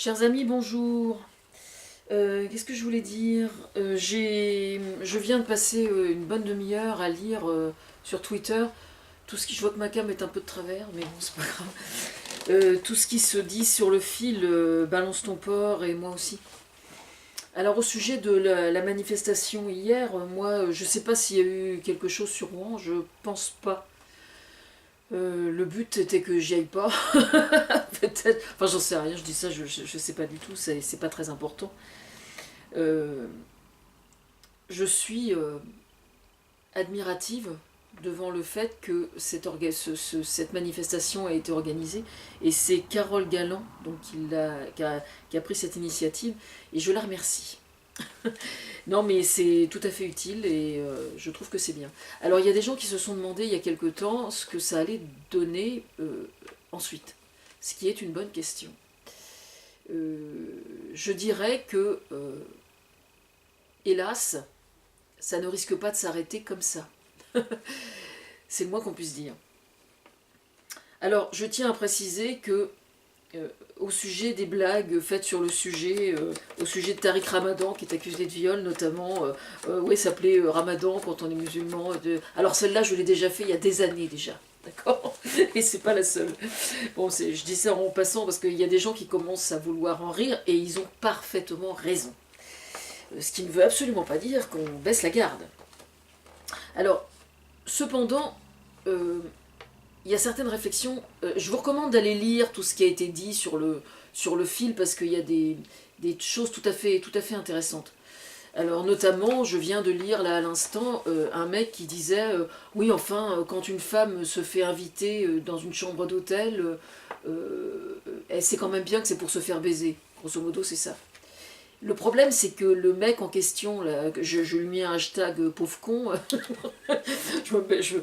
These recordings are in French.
Chers amis, bonjour. Qu'est-ce que je voulais dire? Je viens de passer une bonne demi-heure à lire sur Twitter tout ce qui... Je vois que ma cam est un peu de travers, mais bon, c'est pas grave. Tout ce qui se dit sur le fil Balance ton porc et moi aussi. Alors au sujet de la manifestation hier, moi je sais pas s'il y a eu quelque chose sur Rouen, je pense pas. Le but était que j'y aille pas, peut-être. Enfin, j'en sais rien, je dis ça, je sais pas du tout, c'est pas très important. Euh, je suis admirative devant le fait que cette manifestation a été organisée, et c'est Carole Galland donc, qui a pris cette initiative, et je la remercie. Non, mais c'est tout à fait utile et je trouve que c'est bien. Alors, il y a des gens qui se sont demandé il y a quelque temps ce que ça allait donner ensuite, ce qui est une bonne question. Je dirais que, hélas, ça ne risque pas de s'arrêter comme ça. C'est le moins qu'on puisse dire. Alors, je tiens à préciser que au sujet des blagues faites sur le sujet, au sujet de Tariq Ramadan qui est accusé de viol notamment, ouais, s'appelait Ramadan quand on est musulman. Alors celle-là, je l'ai déjà fait il y a des années déjà, d'accord. Et c'est pas la seule. Bon, je dis ça en passant parce qu'il y a des gens qui commencent à vouloir en rire et ils ont parfaitement raison. Ce qui ne veut absolument pas dire qu'on baisse la garde. Alors, cependant, il y a certaines réflexions. Je vous recommande d'aller lire tout ce qui a été dit sur le fil parce qu'il y a des choses tout à fait intéressantes. Alors notamment, je viens de lire là à l'instant un mec qui disait oui, enfin, quand une femme se fait inviter dans une chambre d'hôtel, elle sait quand même bien que c'est pour se faire baiser. Grosso modo, c'est ça. Le problème, c'est que le mec en question, là, je lui mets un hashtag pauvre con, je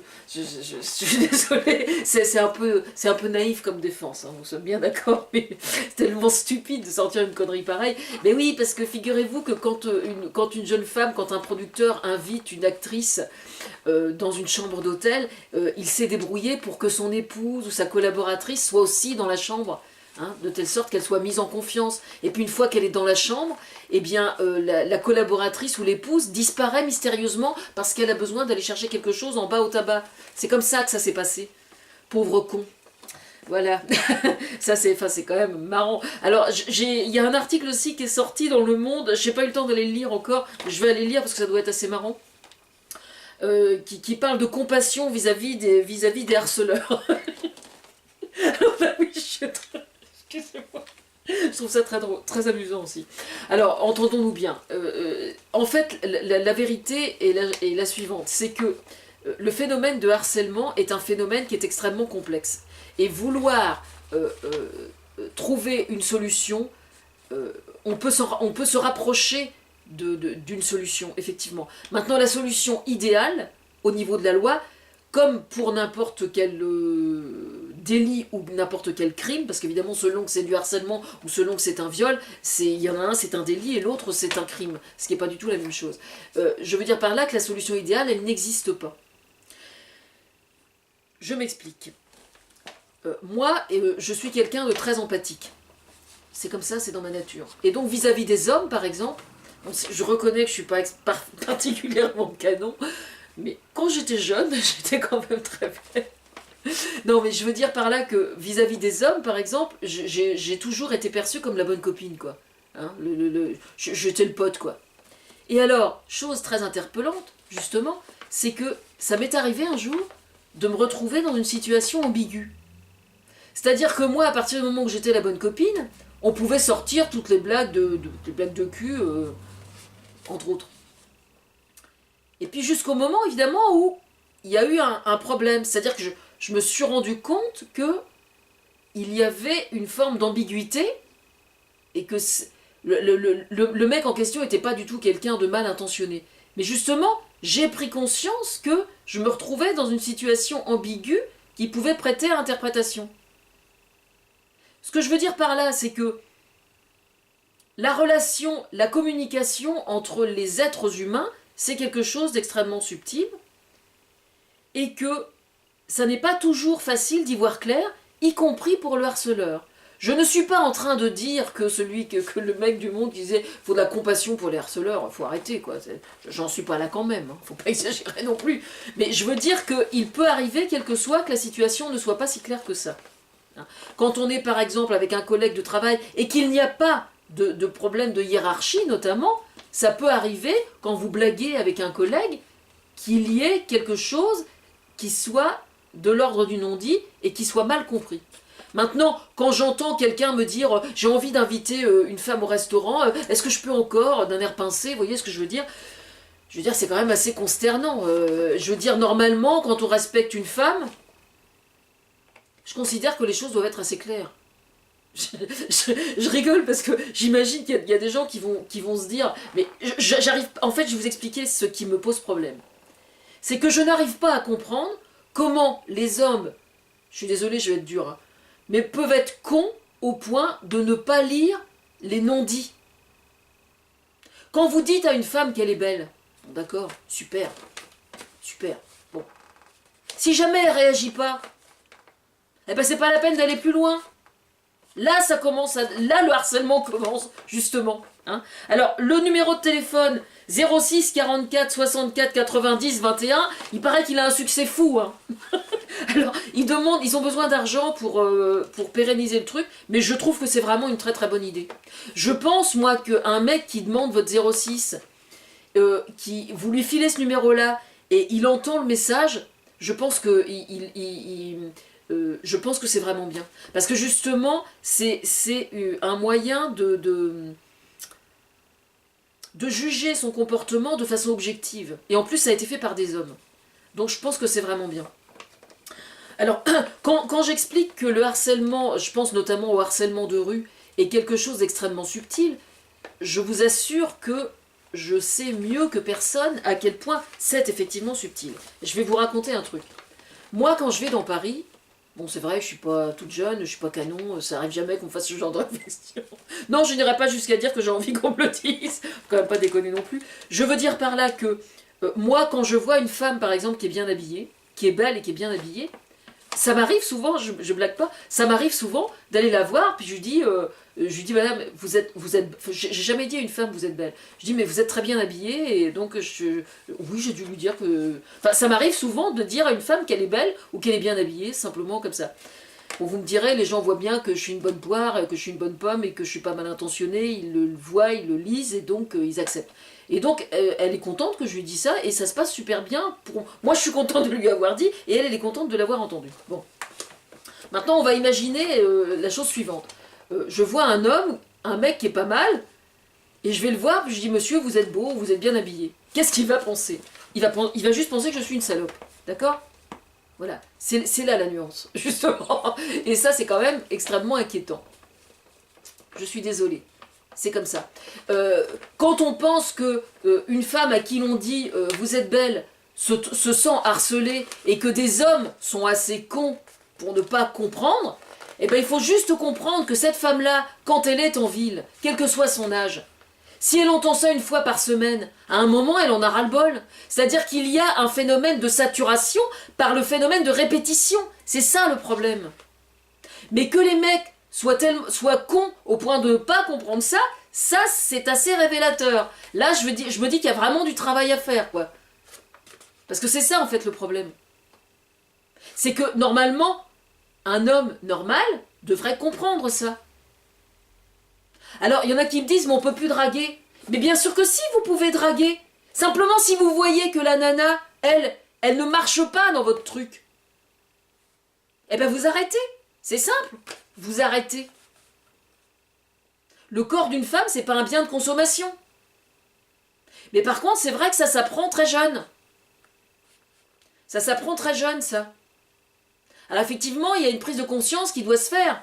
suis désolée, c'est un peu naïf comme défense, hein, nous sommes bien d'accord, mais c'est tellement stupide de sortir une connerie pareille. Mais oui, parce que figurez-vous que quand une jeune femme, quand un producteur invite une actrice dans une chambre d'hôtel, il s'est débrouillé pour que son épouse ou sa collaboratrice soit aussi dans la chambre. Hein, de telle sorte qu'elle soit mise en confiance. Et puis une fois qu'elle est dans la chambre, eh bien, la collaboratrice ou l'épouse disparaît mystérieusement parce qu'elle a besoin d'aller chercher quelque chose en bas au tabac. C'est comme ça que ça s'est passé. Pauvre con. Voilà. Ça, c'est quand même marrant. Alors, il y a un article aussi qui est sorti dans Le Monde. Je n'ai pas eu le temps d'aller le lire encore. Je vais aller le lire parce que ça doit être assez marrant. Qui parle de compassion vis-à-vis des harceleurs. Alors là, oui, je suis très... Excusez-moi. Je trouve ça très drôle, très amusant aussi. Alors, entendons-nous bien. En fait, la vérité est la suivante. C'est que le phénomène de harcèlement est un phénomène qui est extrêmement complexe. Et vouloir trouver une solution, on peut se rapprocher d'une solution, effectivement. Maintenant, la solution idéale, au niveau de la loi, comme pour n'importe quel délit ou n'importe quel crime, parce qu'évidemment selon que c'est du harcèlement ou selon que c'est un viol, il y en a un c'est un délit et l'autre c'est un crime, ce qui n'est pas du tout la même chose. Je veux dire par là que la solution idéale, elle n'existe pas. Je m'explique. Moi, je suis quelqu'un de très empathique. C'est comme ça, c'est dans ma nature. Et donc vis-à-vis des hommes, par exemple, je reconnais que je ne suis pas particulièrement canon, mais quand j'étais jeune, j'étais quand même très belle. Non, mais je veux dire par là que vis-à-vis des hommes, par exemple, j'ai toujours été perçue comme la bonne copine, quoi. Hein, j'étais le pote, quoi. Et alors, chose très interpellante, justement, c'est que ça m'est arrivé un jour de me retrouver dans une situation ambiguë. C'est-à-dire que moi, à partir du moment où j'étais la bonne copine, on pouvait sortir toutes les blagues des blagues de cul, entre autres. Et puis jusqu'au moment, évidemment, où il y a eu un problème. C'est-à-dire que je me suis rendu compte qu'il y avait une forme d'ambiguïté et que le mec en question n'était pas du tout quelqu'un de mal intentionné. Mais justement, j'ai pris conscience que je me retrouvais dans une situation ambiguë qui pouvait prêter à interprétation. Ce que je veux dire par là, c'est que la relation, la communication entre les êtres humains, c'est quelque chose d'extrêmement subtil et que ça n'est pas toujours facile d'y voir clair, y compris pour le harceleur. Je ne suis pas en train de dire que que le mec du Monde disait faut de la compassion pour les harceleurs, faut arrêter quoi. J'en suis pas là quand même, hein. Faut pas exagérer non plus. Mais je veux dire qu'il peut arriver, quelle que soit, que la situation ne soit pas si claire que ça. Quand on est par exemple avec un collègue de travail et qu'il n'y a pas de problème de hiérarchie notamment, ça peut arriver quand vous blaguez avec un collègue qu'il y ait quelque chose qui soit de l'ordre du non-dit et qui soit mal compris. Maintenant, quand j'entends quelqu'un me dire « j'ai envie d'inviter une femme au restaurant, est-ce que je peux encore ?» d'un air pincé, vous voyez ce que je veux dire? Je veux dire, c'est quand même assez consternant. Je veux dire, normalement, quand on respecte une femme, je considère que les choses doivent être assez claires. Je rigole parce que j'imagine qu'il y a des gens qui vont se dire « mais j'arrive... » En fait, je vais vous expliquer ce qui me pose problème. C'est que je n'arrive pas à comprendre comment les hommes, je suis désolée, je vais être dur, hein, mais peuvent être cons au point de ne pas lire les non-dits. Quand vous dites à une femme qu'elle est belle, bon, d'accord, super, super, bon. Si jamais elle ne réagit pas, eh ben c'est pas la peine d'aller plus loin. Là, là, le harcèlement commence, justement. Hein. Alors, le numéro de téléphone 06 44 64 90 21, il paraît qu'il a un succès fou. Hein. Alors, ils ont besoin d'argent pour pérenniser le truc, mais je trouve que c'est vraiment une très très bonne idée. Je pense, moi, qu'un mec qui demande votre 06, vous lui filez ce numéro-là, et il entend le message, je pense que je pense que c'est vraiment bien. Parce que justement, c'est un moyen de juger son comportement de façon objective. Et en plus, ça a été fait par des hommes. Donc je pense que c'est vraiment bien. Alors, quand j'explique que le harcèlement, je pense notamment au harcèlement de rue, est quelque chose d'extrêmement subtil, je vous assure que je sais mieux que personne à quel point c'est effectivement subtil. Je vais vous raconter un truc. Moi, quand je vais dans Paris, bon, c'est vrai, je suis pas toute jeune, je suis pas canon, ça arrive jamais qu'on fasse ce genre de réflexion. Non, je n'irai pas jusqu'à dire que j'ai envie qu'on me le dise, faut quand même pas déconner non plus. Je veux dire par là que, moi, quand je vois une femme, par exemple, qui est bien habillée, qui est belle et qui est bien habillée, ça m'arrive souvent, je blague pas, ça m'arrive souvent d'aller la voir, puis je lui dis madame, j'ai jamais dit à une femme vous êtes belle. Je dis mais vous êtes très bien habillée, et donc oui, j'ai dû lui dire que... Enfin, ça m'arrive souvent de dire à une femme qu'elle est belle ou qu'elle est bien habillée, simplement comme ça. Bon, vous me direz, les gens voient bien que je suis une bonne poire, que je suis une bonne pomme et que je suis pas mal intentionnée, ils le voient, ils le lisent et donc ils acceptent. Et donc elle est contente que je lui dise ça et ça se passe super bien. Moi je suis contente de lui avoir dit et elle est contente de l'avoir entendu. Bon. Maintenant on va imaginer la chose suivante. Je vois un homme, un mec qui est pas mal, et je vais le voir, puis je dis monsieur vous êtes beau, vous êtes bien habillé. Qu'est-ce qu'il va penser? Il va juste penser que je suis une salope. D'accord? Voilà, c'est là la nuance, justement. Et ça, c'est quand même extrêmement inquiétant. Je suis désolée, c'est comme ça. Quand on pense que une femme à qui l'on dit vous êtes belle se sent harcelée et que des hommes sont assez cons pour ne pas comprendre, eh ben, il faut juste comprendre que cette femme-là, quand elle est en ville, quel que soit son âge, si elle entend ça une fois par semaine, à un moment, elle en a ras-le-bol. C'est-à-dire qu'il y a un phénomène de saturation par le phénomène de répétition. C'est ça le problème. Mais que les mecs soient cons au point de ne pas comprendre ça, c'est assez révélateur. Là, je me dis qu'il y a vraiment du travail à faire, quoi. Parce que c'est ça, en fait, le problème. C'est que, normalement, un homme normal devrait comprendre ça. Alors, il y en a qui me disent, mais on peut plus draguer. Mais bien sûr que si, vous pouvez draguer. Simplement, si vous voyez que la nana, elle ne marche pas dans votre truc, eh ben vous arrêtez. C'est simple. Vous arrêtez. Le corps d'une femme, c'est pas un bien de consommation. Mais par contre, c'est vrai que ça s'apprend très jeune. Ça s'apprend très jeune, ça. Alors effectivement, il y a une prise de conscience qui doit se faire.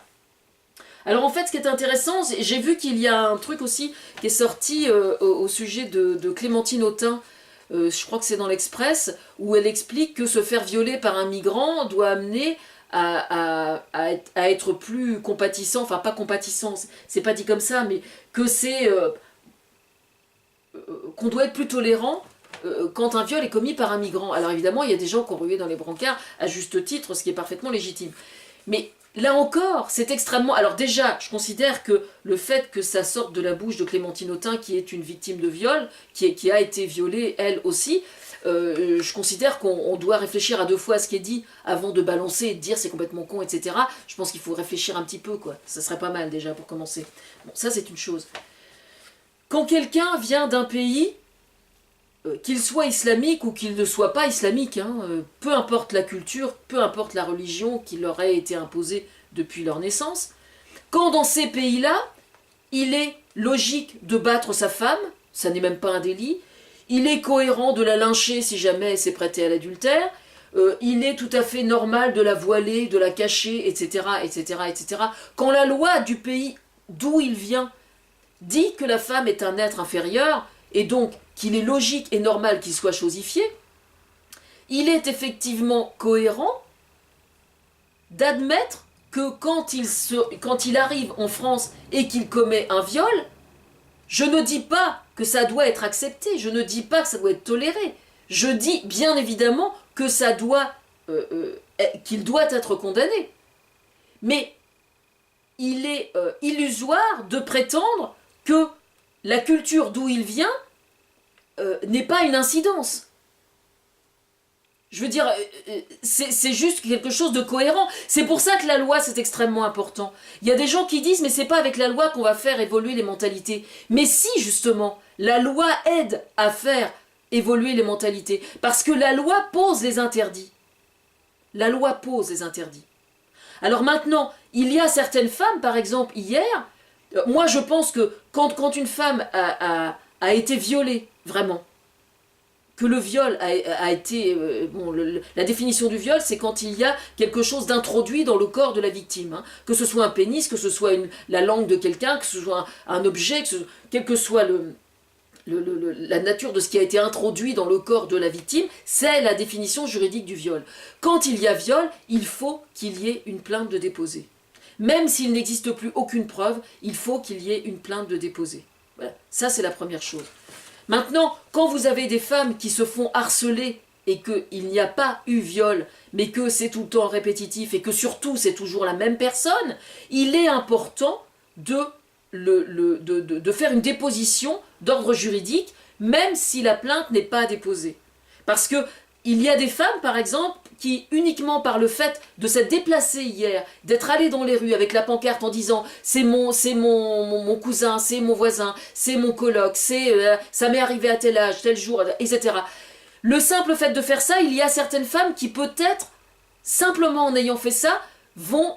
Alors en fait, ce qui est intéressant, j'ai vu qu'il y a un truc aussi qui est sorti au sujet de Clémentine Autain, je crois que c'est dans l'Express, où elle explique que se faire violer par un migrant doit amener à être plus compatissant, enfin pas compatissant, c'est pas dit comme ça, mais que c'est qu'on doit être plus tolérant quand un viol est commis par un migrant. Alors évidemment, il y a des gens qui ont rué dans les brancards à juste titre, ce qui est parfaitement légitime. Mais là encore, c'est extrêmement... Alors déjà, je considère que le fait que ça sorte de la bouche de Clémentine Autain, qui est une victime de viol, qui a été violée elle aussi, je considère qu'on doit réfléchir à deux fois à ce qui est dit avant de balancer et de dire c'est complètement con, etc. Je pense qu'il faut réfléchir un petit peu, quoi. Ça serait pas mal déjà pour commencer. Bon, ça c'est une chose. Quand quelqu'un vient d'un pays, qu'il soit islamique ou qu'il ne soit pas islamique, hein, peu importe la culture, peu importe la religion qui leur a été imposée depuis leur naissance, quand dans ces pays-là, il est logique de battre sa femme, ça n'est même pas un délit, il est cohérent de la lyncher si jamais elle s'est prêtée à l'adultère, il est tout à fait normal de la voiler, de la cacher, etc., etc., etc. Quand la loi du pays d'où il vient dit que la femme est un être inférieur, et donc qu'il est logique et normal qu'il soit chosifié, il est effectivement cohérent d'admettre que quand il arrive en France et qu'il commet un viol, je ne dis pas que ça doit être accepté, je ne dis pas que ça doit être toléré, je dis bien évidemment que qu'il doit être condamné. Mais il est illusoire de prétendre que la culture d'où il vient n'est pas une incidence. Je veux dire, c'est juste quelque chose de cohérent. C'est pour ça que la loi, c'est extrêmement important. Il y a des gens qui disent, mais c'est pas avec la loi qu'on va faire évoluer les mentalités. Mais si, justement, la loi aide à faire évoluer les mentalités. Parce que la loi pose les interdits. La loi pose les interdits. Alors maintenant, il y a certaines femmes, par exemple, hier, moi je pense que quand une femme a été violée, vraiment, que le viol a été... la définition du viol, c'est quand il y a quelque chose d'introduit dans le corps de la victime. Hein. Que ce soit un pénis, que ce soit la langue de quelqu'un, que ce soit un objet, quel que soit la nature de ce qui a été introduit dans le corps de la victime, c'est la définition juridique du viol. Quand il y a viol, il faut qu'il y ait une plainte de déposée. Même s'il n'existe plus aucune preuve, il faut qu'il y ait une plainte de déposée. Voilà. Ça, c'est la première chose. Maintenant, quand vous avez des femmes qui se font harceler et qu'il n'y a pas eu viol, mais que c'est tout le temps répétitif et que surtout c'est toujours la même personne, il est important de faire une déposition d'ordre juridique, même si la plainte n'est pas déposée. Parce que il y a des femmes, par exemple, qui, uniquement par le fait de s'être déplacées hier, d'être allées dans les rues avec la pancarte en disant « c'est mon cousin, c'est mon voisin, c'est mon coloc, ça m'est arrivé à tel âge, tel jour, etc. » Le simple fait de faire ça, il y a certaines femmes qui, peut-être, simplement en ayant fait ça, vont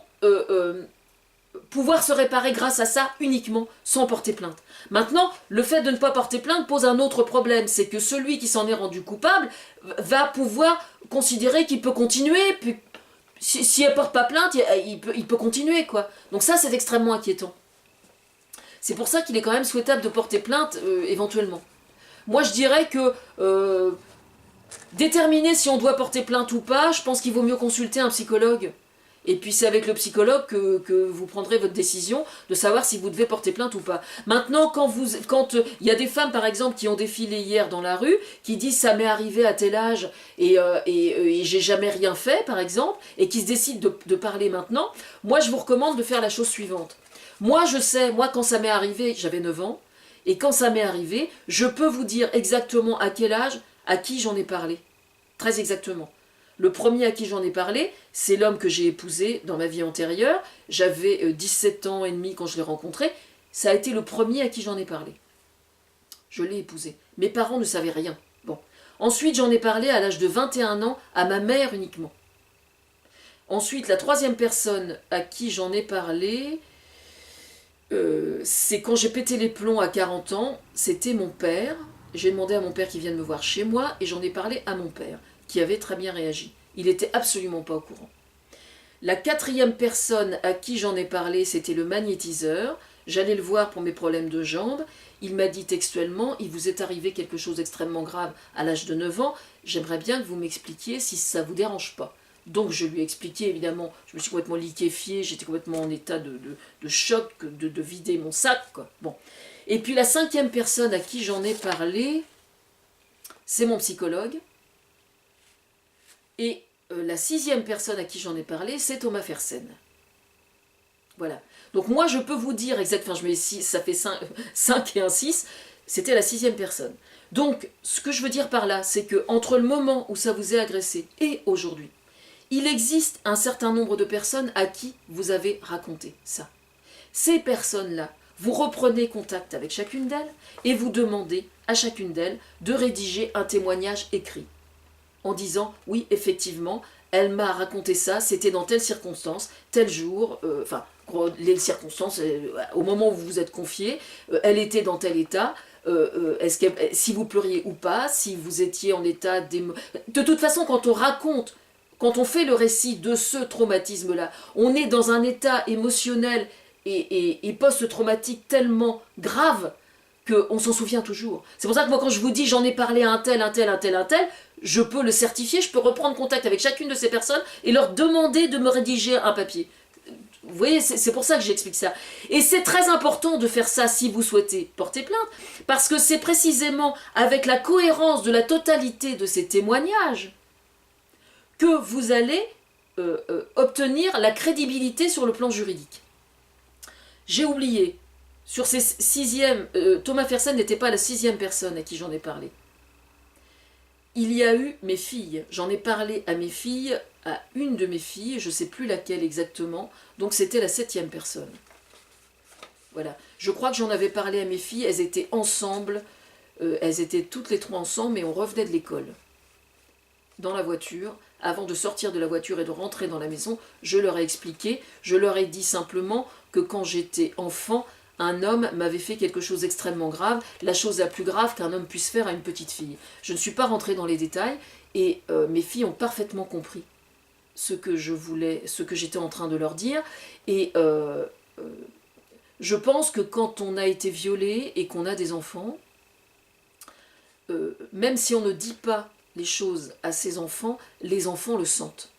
pouvoir se réparer grâce à ça uniquement, sans porter plainte. Maintenant, le fait de ne pas porter plainte pose un autre problème, c'est que celui qui s'en est rendu coupable va pouvoir considérer qu'il peut continuer, puis si elle porte pas plainte, il peut continuer, quoi. Donc ça, c'est extrêmement inquiétant. C'est pour ça qu'il est quand même souhaitable de porter plainte, éventuellement. Moi, je dirais que déterminer si on doit porter plainte ou pas, je pense qu'il vaut mieux consulter un psychologue. Et puis c'est avec le psychologue que vous prendrez votre décision de savoir si vous devez porter plainte ou pas. Maintenant, quand il y a des femmes, par exemple, qui ont défilé hier dans la rue, qui disent ça m'est arrivé à tel âge et j'ai jamais rien fait, par exemple, et qui se décident de parler maintenant, moi je vous recommande de faire la chose suivante. Moi je sais, quand ça m'est arrivé, j'avais 9 ans, et quand ça m'est arrivé, je peux vous dire exactement à quel âge, à qui j'en ai parlé. Très exactement. Le premier à qui j'en ai parlé, c'est l'homme que j'ai épousé dans ma vie antérieure. J'avais 17 ans et demi quand je l'ai rencontré. Ça a été le premier à qui j'en ai parlé. Je l'ai épousé. Mes parents ne savaient rien. Bon. Ensuite, j'en ai parlé à l'âge de 21 ans à ma mère uniquement. Ensuite, la troisième personne à qui j'en ai parlé, c'est quand j'ai pété les plombs à 40 ans. C'était mon père. J'ai demandé à mon père qu'il vienne me voir chez moi et j'en ai parlé à mon père, qui avait très bien réagi. Il n'était absolument pas au courant. La quatrième personne à qui j'en ai parlé, c'était le magnétiseur. J'allais le voir pour mes problèmes de jambes. Il m'a dit textuellement, il vous est arrivé quelque chose d'extrêmement grave à l'âge de 9 ans. J'aimerais bien que vous m'expliquiez si ça ne vous dérange pas. Donc je lui ai expliqué, évidemment, je me suis complètement liquéfiée, j'étais complètement en état de choc, de vider mon sac, quoi. Bon. Et puis la cinquième personne à qui j'en ai parlé, c'est mon psychologue. Et la sixième personne à qui j'en ai parlé, c'est Thomas Fersen. Voilà. Donc moi, je peux vous dire exactement, je mets 6, ça fait 5 et un 6, c'était la sixième personne. Donc, ce que je veux dire par là, c'est que entre le moment où ça vous est agressé et aujourd'hui, il existe un certain nombre de personnes à qui vous avez raconté ça. Ces personnes-là, vous reprenez contact avec chacune d'elles et vous demandez à chacune d'elles de rédiger un témoignage écrit en disant « Oui, effectivement, elle m'a raconté ça, c'était dans telle circonstance, tel jour, enfin, les circonstances, au moment où vous vous êtes confié, elle était dans tel état, si vous pleuriez ou pas, si vous étiez en état De toute façon, quand on raconte, quand on fait le récit de ce traumatisme-là, on est dans un état émotionnel et post-traumatique tellement grave qu'on s'en souvient toujours. C'est pour ça que moi, quand je vous dis j'en ai parlé à un tel, je peux le certifier, je peux reprendre contact avec chacune de ces personnes et leur demander de me rédiger un papier. Vous voyez, c'est pour ça que j'explique ça. Et c'est très important de faire ça si vous souhaitez porter plainte, parce que c'est précisément avec la cohérence de la totalité de ces témoignages que vous allez obtenir la crédibilité sur le plan juridique. J'ai oublié, sur ces sixièmes, Thomas Fersen n'était pas la sixième personne à qui j'en ai parlé. Il y a eu mes filles. J'en ai parlé à mes filles, à une de mes filles, je ne sais plus laquelle exactement, donc c'était la septième personne. Voilà. Je crois que j'en avais parlé à mes filles, elles étaient ensemble, elles étaient toutes les trois ensemble, et on revenait de l'école. Dans la voiture, avant de sortir de la voiture et de rentrer dans la maison, je leur ai expliqué, je leur ai dit simplement que quand j'étais enfant, un homme m'avait fait quelque chose d'extrêmement grave, la chose la plus grave qu'un homme puisse faire à une petite fille. Je ne suis pas rentrée dans les détails et mes filles ont parfaitement compris ce que je voulais, ce que j'étais en train de leur dire. Et je pense que quand on a été violé et qu'on a des enfants, même si on ne dit pas les choses à ses enfants, les enfants le sentent.